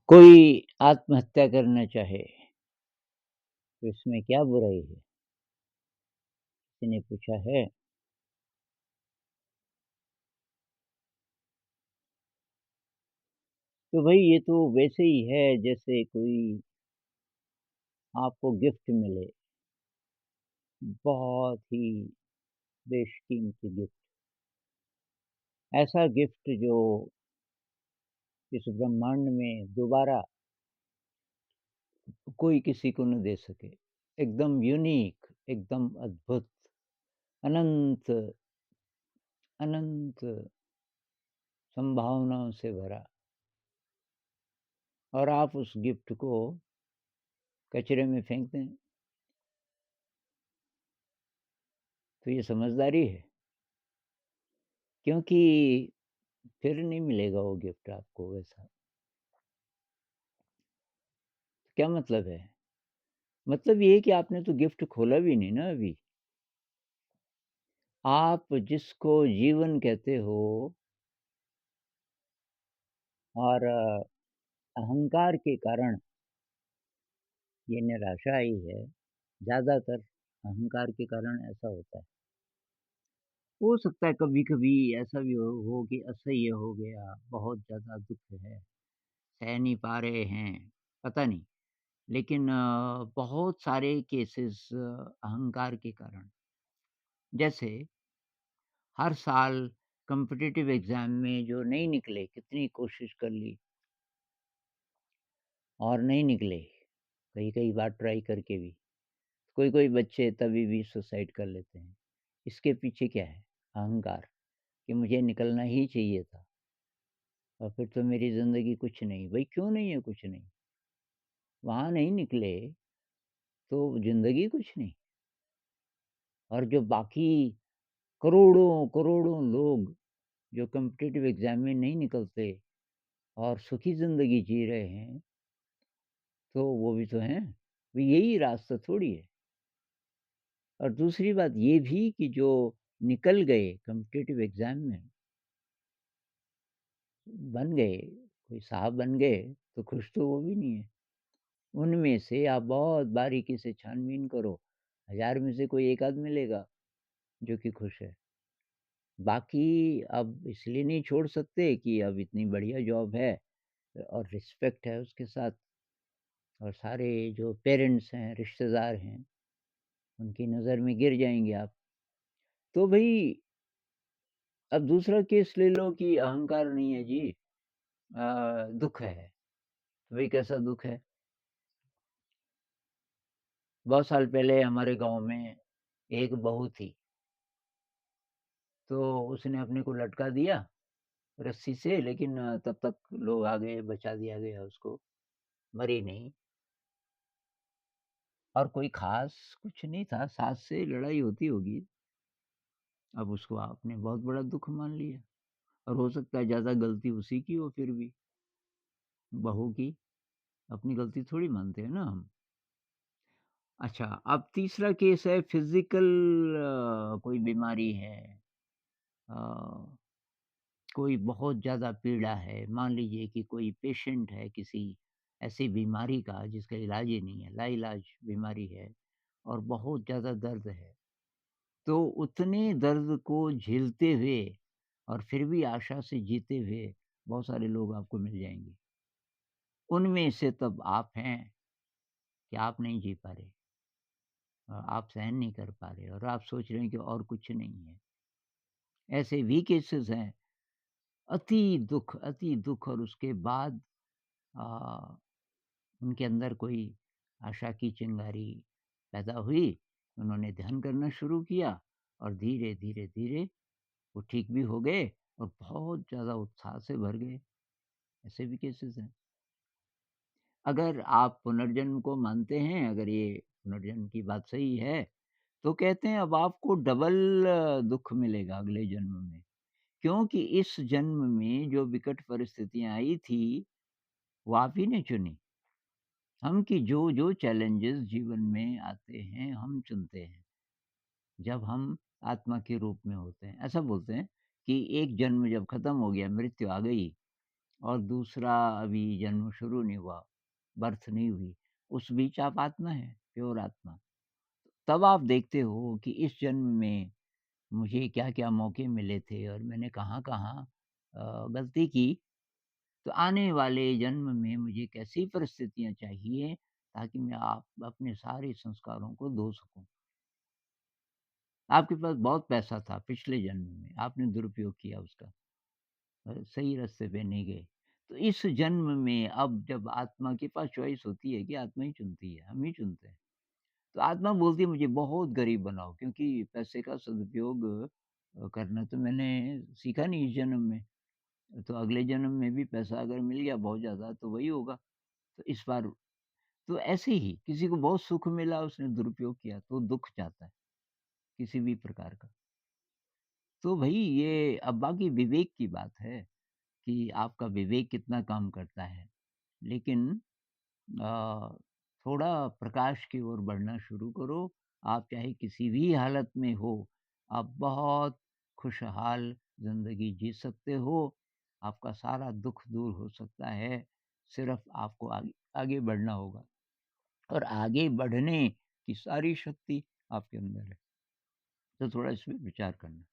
कोई आत्महत्या करना चाहे, तो इसमें क्या बुराई है? किसी ने पूछा है। तो भई ये तो वैसे ही है जैसे कोई आपको गिफ्ट मिले, बहुत ही बेशकीमती गिफ्ट। ऐसा गिफ्ट जो इस ब्रह्मांड में दोबारा कोई किसी को न दे सके। एकदम यूनिक, एकदम अद्भुत, अनंत, अनंत संभावनाओं से भरा और आप उस गिफ्ट को कचरे में फेंक दें, तो ये समझदारी है। क्योंकि फिर नहीं मिलेगा वो गिफ्ट आपको वैसा। क्या मतलब है? मतलब ये है कि आपने तो गिफ्ट खोला भी नहीं ना अभी। आप जिसको जीवन कहते हो और अहंकार के कारण ये निराशा आई है, ज़्यादातर अहंकार के कारण ऐसा होता है। हो सकता है कभी-कभी ऐसा भी हो कि असह्य हो गया, बहुत ज़्यादा दुःख है, सह नहीं पा रहे हैं, पता नहीं। लेकिन बहुत सारे केसेस अहंकार के कारण जैसे हर साल कॉम्पिटिटिव एग्ज़ाम में जो नहीं निकले, कितनी कोशिश कर ली और नहीं निकले, कई-कई बार ट्राई करके भी। कोई-कोई बच्चे तभी भी सुसाइड कर लेते हैं। इसके पीछे क्या है? अहंकार, कि मुझे निकलना ही चाहिए था और फिर तो मेरी ज़िंदगी कुछ नहीं। भई क्यों नहीं है कुछ नहीं? वहाँ नहीं निकले तो ज़िंदगी कुछ नहीं और जो बाकी करोड़ों-करोड़ों लोग जो कॉम्पिटिटिव एग्ज़ाम में नहीं निकलते और सुखी ज़िंदगी जी रहे हैं, तो वो भी तो हैं। तो यही रास्ता थोड़ी है। और दूसरी बात ये भी कि जो निकल गए कॉम्पिटिटिव एग्ज़ाम में, बन गए, कोई साहब बन गए, तो खुश तो वो भी नहीं है। उनमें से आप बहुत बारीकी से छानबीन करो, 1000 में से कोई एक आध मिलेगा जो कि खुश है। बाकी अब इसलिए नहीं छोड़ सकते कि अब इतनी बढ़िया जॉब है और रिस्पेक्ट है उसके साथ और सारे जो पेरेंट्स हैं, रिश्तेदार हैं, उनकी नज़र में गिर जाएँगे आप। तो भई अब दूसरा केस ले लो कि अहंकार नहीं है जी, दुःख है। तो भई कैसा दुःख है? बहुत साल पहले हमारे गाँव में एक बहू थी, तो उसने अपने को लटका दिया रस्सी से, लेकिन तब तक लोग आ गए, बचा दिया गया उसको, मरी नहीं। और कोई ख़ास कुछ नहीं था, सास से लड़ाई होती होगी, अब उसको आपने बहुत बड़ा दुःख मान लिया और हो सकता है ज़्यादा गलती उसी की हो फिर भी, बहू की, अपनी गलती थोड़ी मानते हैं ना हम। अच्छा, अब तीसरा केस है फ़िज़िकल, कोई बीमारी है, अ, कोई बहुत ज़्यादा पीड़ा है, मान लीजिए कि कोई पेशेंट है किसी ऐसी बीमारी का जिसका इलाज ही नहीं है, लाइलाज बीमारी है और बहुत ज़्यादा दर्द है। तो उतने दर्द को झेलते हुए और फिर भी आशा से जीते हुए बहुत सारे लोग आपको मिल जाएँगे। उनमें से तब आप हैं कि आप नहीं जी पा रहे, आप सहन नहीं कर पा रहे और आप सोच रहे हैं कि और कुछ नहीं है। ऐसे भी केसेस हैं, अति दुःख और उसके बाद अ, उनके अंदर कोई आशा की चिंगारी पैदा हुई, उन्होंने ध्यान करना शुरू किया और धीरे, धीरे, धीरे वो ठीक भी हो गए और बहुत ज़्यादा उत्साह से भर गए, ऐसे भी केसेस हैं। अगर आप पुनर्जन्म को मानते हैं, अगर ये पुनर्जन्म की बात सही है, तो कहते हैं अब आपको डबल दुःख मिलेगा अगले जन्म में। क्योंकि इस जन्म में जो विकट परिस्थितियाँ आई थी, वो आप ही ने चुनी। हम कि जो चैलेंजेस जीवन में आते हैं, हम चुनते हैं। जब हम आत्मा के रूप में होते हैं। ऐसा बोलते हैं कि एक जन्म जब खत्म हो गया, मृत्यु आ गई, और दूसरा अभी जन्म शुरू नहीं हुआ, बर्थ नहीं हुई, उस बीच आप आत्मा हैं, प्योर आत्मा। तब आप देखते हो कि इस जन्म में मुझे क्या-क्या मौके मिले थे और मैंने कहाँ-कहाँ गलती की, तो आने वाले जन्म में मुझे कैसी परिस्थितियाँ चाहिए ताकि मैं आप अपने सारे संस्कारों को धो सकूँ। आपके पास बहुत पैसा था पिछले जन्म में, आपने दुरुपयोग किया उसका। सही रास्ते पे नहीं गए। तो इस जन्म में अब जब आत्मा के पास चॉइस होती है कि आत्मा ही चुनती है, हम ही चुनते हैं। तो आत्मा बोलती है मुझे बहुत गरीब बनाओ क्योंकि पैसे का सदुपयोग करना तो मैंने सीखा नहीं इस जन्म में। तो अगले जन्म में भी पैसा अगर मिल गया बहुत ज़्यादा तो वही होगा। तो इस बार तो ऐसे ही किसी को बहुत सुख मिला उसने दुरुपयोग किया तो दुःख चाहता है, किसी भी प्रकार का। तो भई ये अब बाकी विवेक की बात है कि आपका विवेक कितना काम करता है। लेकिन अ, थोड़ा प्रकाश की ओर बढ़ना शुरू करो। आप चाहे किसी भी हालत में हो, आप बहुत खुशहाल ज़िंदगी जी सकते हो। आपका सारा दुःख दूर हो सकता है। सिर्फ़ आपको आगे आगे बढ़ना होगा और आगे बढ़ने की सारी शक्ति आपके अंदर है। तो थोड़ा इस पे विचार करना।